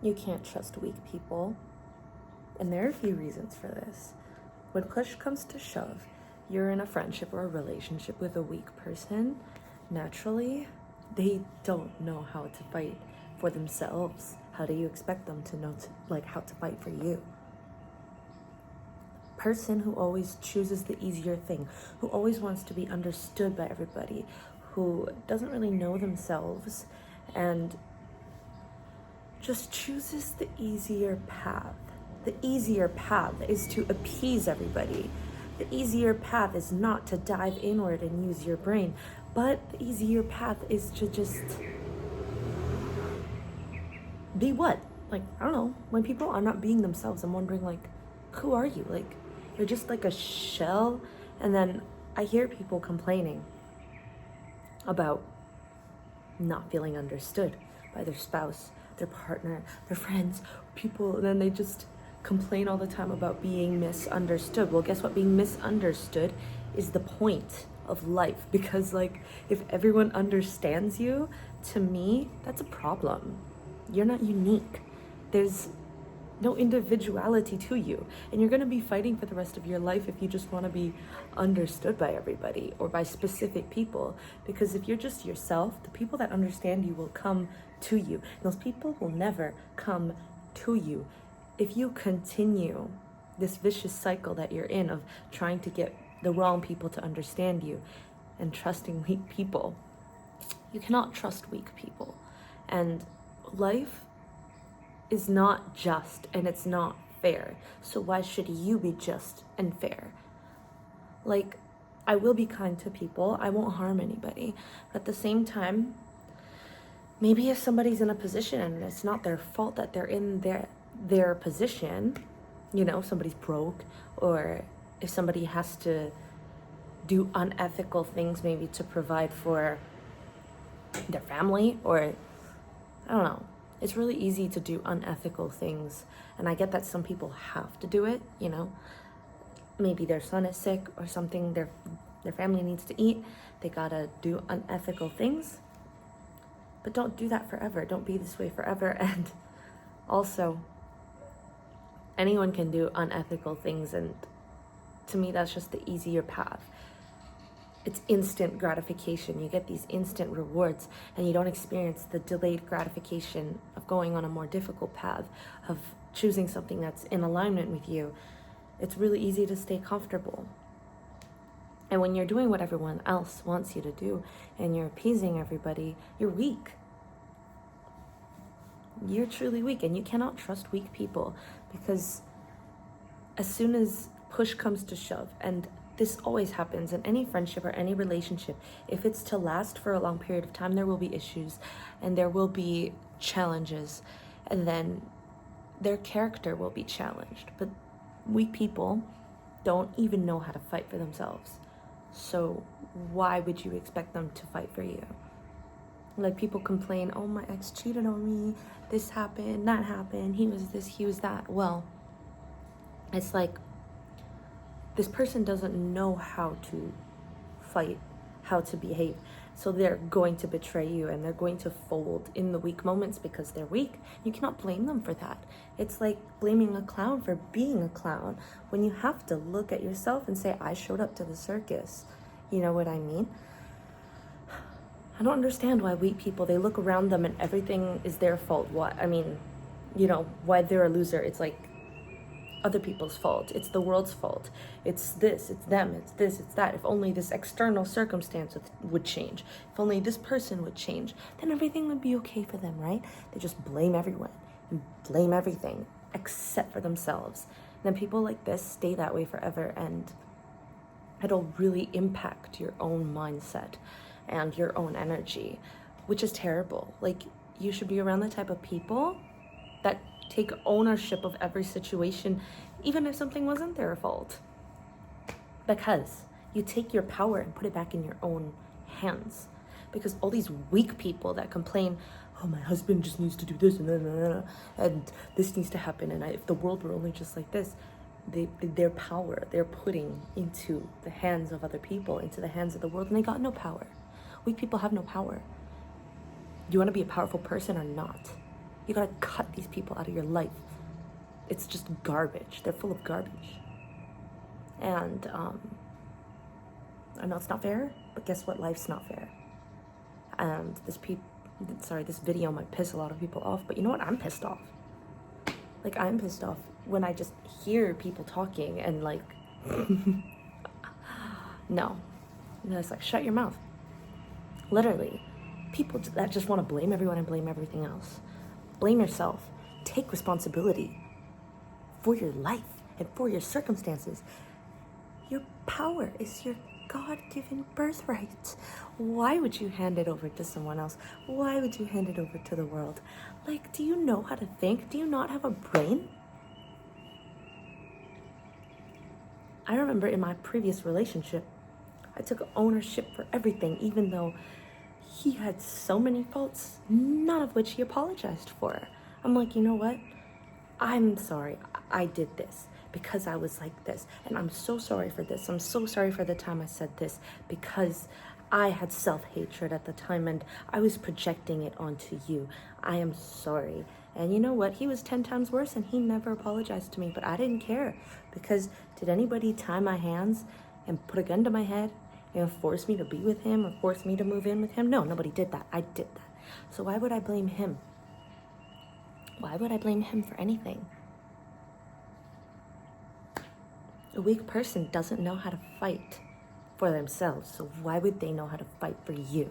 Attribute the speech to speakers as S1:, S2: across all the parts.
S1: You can't trust weak people. And there are a few reasons for this. When push comes to shove, you're in a friendship or a relationship with a weak person, naturally, they don't know how to fight for themselves. How do you expect them to know how to fight for you? Person who always chooses the easier thing, who always wants to be understood by everybody, who doesn't really know themselves and just chooses the easier path. The easier path is to appease everybody. The easier path is not to dive inward and use your brain, but the easier path is to just be what? Like, I don't know. When people are not being themselves, I'm wondering, like, who are you? Like, you're just like a shell. And then I hear people complaining about not feeling understood by their spouse, their partner, their friends, people, and then they just complain all the time about being misunderstood. Well, guess what? Being misunderstood is the point of life, because like if everyone understands you, to me, that's a problem. You're not unique. There's no individuality to you, and you're going to be fighting for the rest of your life if you just want to be understood by everybody or by specific people. Because if you're just yourself, the people that understand you will come to you. Those people will never come to you if you continue this vicious cycle that you're in of trying to get the wrong people to understand you and trusting weak people. You cannot trust weak people. And life is not just, and it's not fair. So why should you be just and fair? Like, I will be kind to people. I won't harm anybody. But at the same time, maybe if somebody's in a position and it's not their fault that they're in their position, you know, somebody's broke, or if somebody has to do unethical things maybe to provide for their family, or I don't know. It's really easy to do unethical things, and I get that some people have to do it, you know. Maybe their son is sick or something, their family needs to eat, they gotta do unethical things. But don't do that forever. Don't be this way forever. And also, anyone can do unethical things, and to me that's just the easier path. It's instant gratification. You get these instant rewards, and you don't experience the delayed gratification of going on a more difficult path, of choosing something that's in alignment with you. It's really easy to stay comfortable. And when you're doing what everyone else wants you to do and you're appeasing everybody, you're weak. You're truly weak, and you cannot trust weak people, because as soon as push comes to shove, and this always happens in any friendship or any relationship, if it's to last for a long period of time, there will be issues and there will be challenges, and then their character will be challenged. But weak people don't even know how to fight for themselves. So why would you expect them to fight for you? Like, people complain, oh, my ex cheated on me, this happened, that happened, he was this, he was that. Well, it's like, this person doesn't know how to fight, how to behave. So they're going to betray you, and they're going to fold in the weak moments because they're weak. You cannot blame them for that. It's like blaming a clown for being a clown, when you have to look at yourself and say, I showed up to the circus. You know what I mean? I don't understand why weak people, they look around them and everything is their fault. What? I mean, you know, why they're a loser. It's like other people's fault. It's the world's fault. It's this, it's them, it's this, it's that. If only this external circumstance would change. If only this person would change, then everything would be okay for them, right? They just blame everyone and blame everything except for themselves. And then people like this stay that way forever, and it'll really impact your own mindset and your own energy, which is terrible. Like, you should be around the type of people that take ownership of every situation, even if something wasn't their fault. Because you take your power and put it back in your own hands. Because all these weak people that complain, oh, my husband just needs to do this and this needs to happen, and if the world were only just like this, their power they're putting into the hands of other people, into the hands of the world, and they got no power. Weak people have no power. Do you want to be a powerful person or not? You gotta cut these people out of your life. It's just garbage. They're full of garbage. And I know it's not fair, but guess what? Life's not fair. And this video might piss a lot of people off, but you know what? I'm pissed off. Like, I'm pissed off when I just hear people talking and like, no. And it's like, shut your mouth. Literally, people that just want to blame everyone and blame everything else. Blame yourself. Take responsibility for your life and for your circumstances. Your power is your God-given birthright. Why would you hand it over to someone else? Why would you hand it over to the world? Like, do you know how to think? Do you not have a brain? I remember in my previous relationship, I took ownership for everything, even though he had so many faults, none of which he apologized for. I'm like, you know what? I'm sorry. I did this because I was like this, and I'm so sorry for this. I'm so sorry for the time I said this because I had self-hatred at the time and I was projecting it onto you. I am sorry. And you know what? He was 10 times worse and he never apologized to me, but I didn't care because did anybody tie my hands and put a gun to my head and force me to be with him or force me to move in with him? No, nobody did that. I did that. So why would I blame him? Why would I blame him for anything? A weak person doesn't know how to fight for themselves, so why would they know how to fight for you?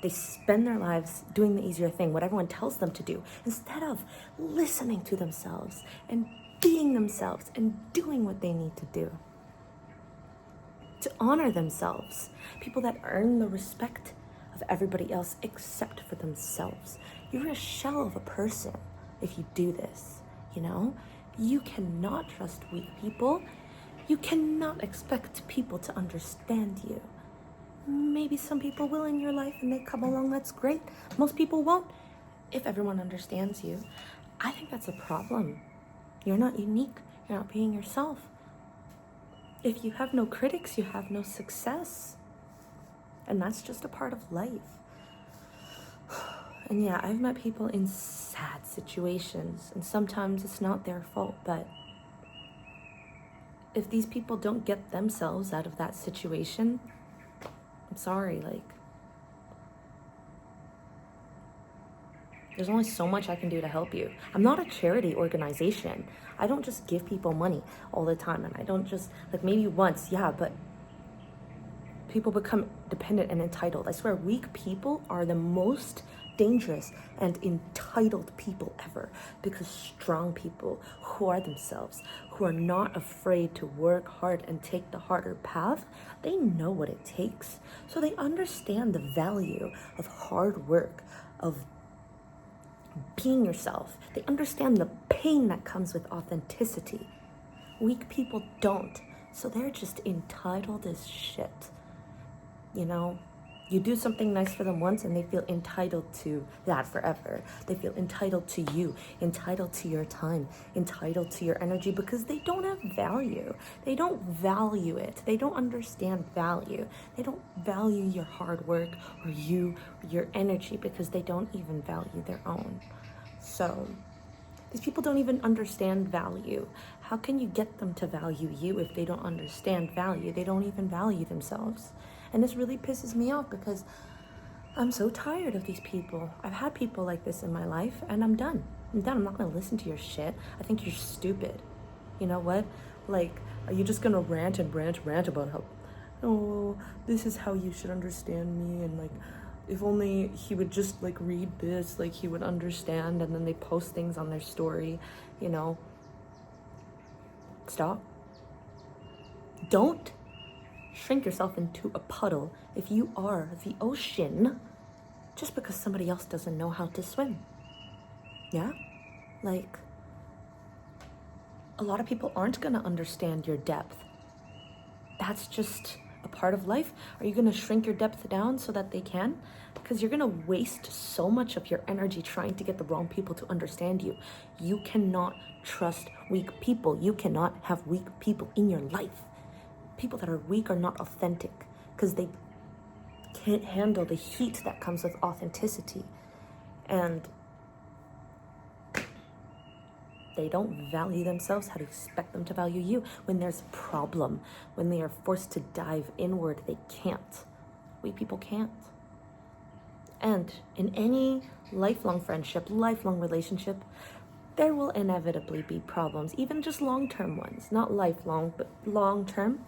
S1: They spend their lives doing the easier thing, what everyone tells them to do, instead of listening to themselves and being themselves and doing what they need to do. To honor themselves. People that earn the respect of everybody else except for themselves. You're a shell of a person if you do this, you know? You cannot trust weak people. You cannot expect people to understand you. Maybe some people will in your life and they come along, that's great. Most people won't if everyone understands you. I think that's a problem. You're not unique. You're not being yourself. If you have no critics, you have no success. And that's just a part of life. And yeah, I've met people in sad situations, and sometimes it's not their fault, but if these people don't get themselves out of that situation, I'm sorry, like, there's only so much I can do to help you. I'm not a charity organization. I don't just give people money all the time, and I don't just, like, maybe once, yeah, but people become dependent and entitled. I swear, weak people are the most dangerous and entitled people ever, because strong people who are themselves, who are not afraid to work hard and take the harder path, they know what it takes. So they understand the value of hard work, of being yourself. They understand the pain that comes with authenticity. Weak people don't. So they're just entitled as shit. You know? You do something nice for them once and they feel entitled to that forever. They feel entitled to you, entitled to your time, entitled to your energy, because they don't have value. They don't value it. They don't understand value. They don't value your hard work or your energy, because they don't even value their own. So these people don't even understand value. How can you get them to value you if they don't understand value? They don't even value themselves. And this really pisses me off because I'm so tired of these people. I've had people like this in my life and I'm done. I'm done. I'm not gonna listen to your shit. I think you're stupid. You know what? Like, are you just gonna rant about how, oh, this is how you should understand me, and like, if only he would just like read this, like he would understand, and then they post things on their story, you know? Stop. Don't shrink yourself into a puddle if you are the ocean just because somebody else doesn't know how to swim. Yeah? Like, a lot of people aren't gonna understand your depth. That's just a part of life. Are you gonna shrink your depth down so that they can? Because you're gonna waste so much of your energy trying to get the wrong people to understand you. You cannot trust weak people. You cannot have weak people in your life. People that are weak are not authentic because they can't handle the heat that comes with authenticity. And they don't value themselves, how do you expect them to value you? When there's a problem, when they are forced to dive inward, they can't. We people can't. And in any lifelong friendship, lifelong relationship, there will inevitably be problems, even just long-term ones, not lifelong, but long-term.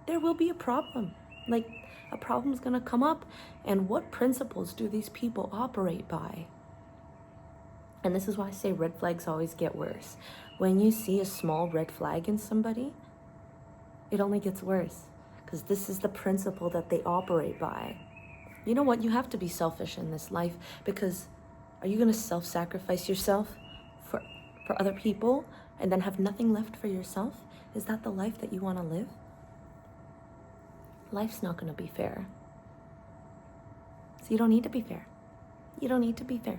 S1: There will be a problem. Like, a problem's gonna come up, and what principles do these people operate by? And this is why I say red flags always get worse. When you see a small red flag in somebody, it only gets worse, because this is the principle that they operate by. You know what? You have to be selfish in this life, because are you gonna self-sacrifice yourself for other people and then have nothing left for yourself? Is that the life that you want to live? Life's not going to be fair. So you don't need to be fair. You don't need to be fair.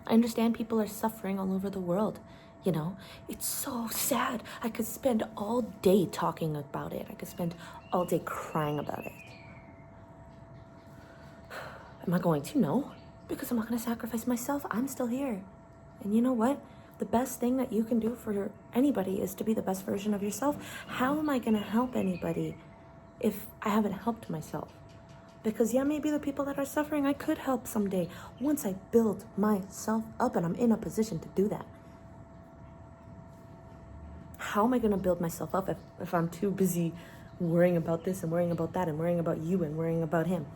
S1: I understand people are suffering all over the world. You know, it's so sad. I could spend all day talking about it. I could spend all day crying about it. Am I going to? No, because I'm not going to sacrifice myself. I'm still here. And you know what? The best thing that you can do for anybody is to be the best version of yourself. How am I going to help anybody if I haven't helped myself? Because yeah, maybe the people that are suffering, I could help someday once I build myself up and I'm in a position to do that. How am I going to build myself up if I'm too busy worrying about this and worrying about that and worrying about you and worrying about him?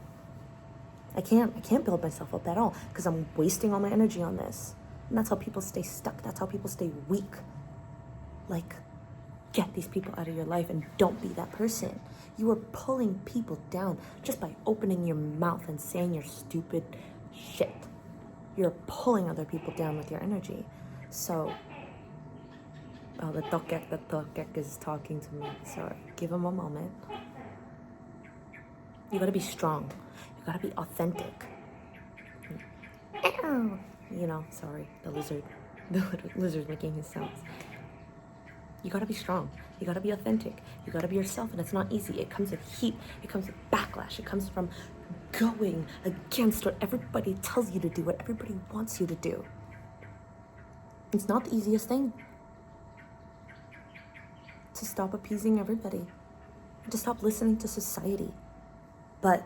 S1: I can't build myself up at all, because I'm wasting all my energy on this. And that's how people stay stuck. That's how people stay weak. Like, get these people out of your life and don't be that person. You are pulling people down just by opening your mouth and saying your stupid shit. You're pulling other people down with your energy. So, oh, the tokek is talking to me. Sorry, give him a moment. You gotta be strong. You gotta be authentic. You know, sorry, the lizard making his sounds. You gotta be strong. You gotta be authentic. You gotta be yourself, and it's not easy. It comes with heat. It comes with backlash. It comes from going against what everybody tells you to do, what everybody wants you to do. It's not the easiest thing to stop appeasing everybody, to stop listening to society. But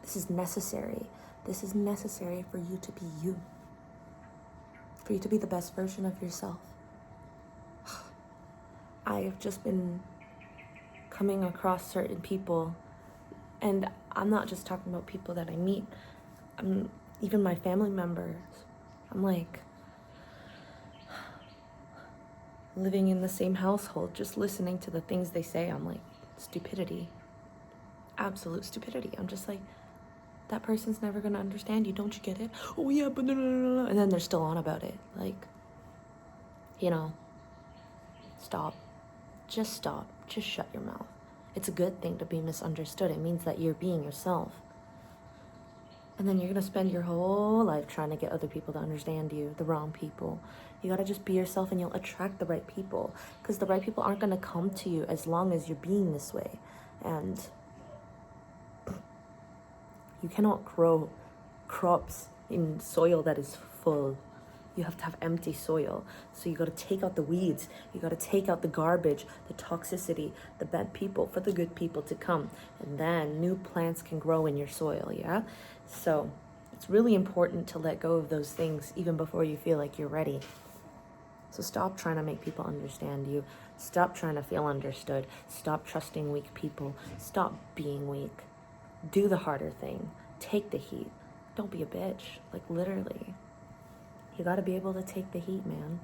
S1: this is necessary. This is necessary for you to be you. For you to be the best version of yourself. I have just been coming across certain people, and I'm not just talking about people that I meet, even my family members. I'm like, living in the same household, just listening to the things they say, I'm like, stupidity. Absolute stupidity. I'm just like, that person's never gonna understand you. Don't you get it? Oh yeah, but no. And then they're still on about it. Like, you know, stop. Just stop. Just shut your mouth. It's a good thing to be misunderstood. It means that you're being yourself. And then you're gonna spend your whole life trying to get other people to understand you, the wrong people. You gotta just be yourself, and you'll attract the right people. Because the right people aren't gonna come to you as long as you're being this way. And you cannot grow crops in soil that is full. You have to have empty soil. So you got to take out the weeds. You got to take out the garbage, the toxicity, the bad people, for the good people to come. And then new plants can grow in your soil, yeah? So it's really important to let go of those things even before you feel like you're ready. So stop trying to make people understand you. Stop trying to feel understood. Stop trusting weak people. Stop being weak. Do the harder thing. Take the heat. Don't be a bitch. Like, literally. You gotta be able to take the heat, man.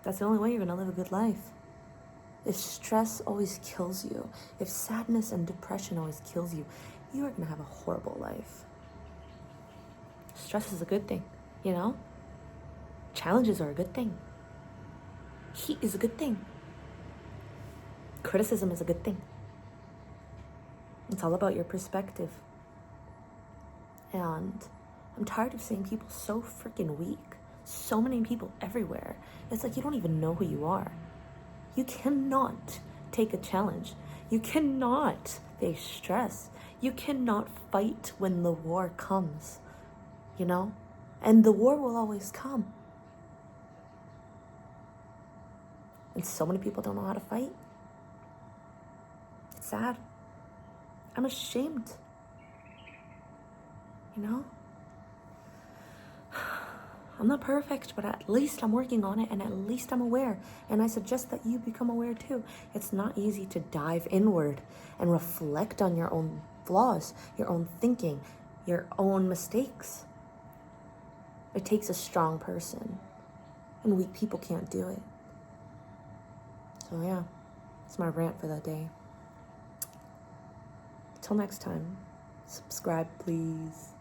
S1: That's the only way you're gonna live a good life. If stress always kills you, if sadness and depression always kills you, you are gonna have a horrible life. Stress is a good thing, you know? Challenges are a good thing. Heat is a good thing. Criticism is a good thing. It's all about your perspective. And I'm tired of seeing people so freaking weak. So many people everywhere. It's like you don't even know who you are. You cannot take a challenge. You cannot face stress. You cannot fight when the war comes, you know? And the war will always come. And so many people don't know how to fight. It's sad. I'm ashamed. You know? I'm not perfect, but at least I'm working on it, and at least I'm aware. And I suggest that you become aware too. It's not easy to dive inward and reflect on your own flaws, your own thinking, your own mistakes. It takes a strong person, and weak people can't do it. So yeah, it's my rant for the day. Till next time, subscribe please.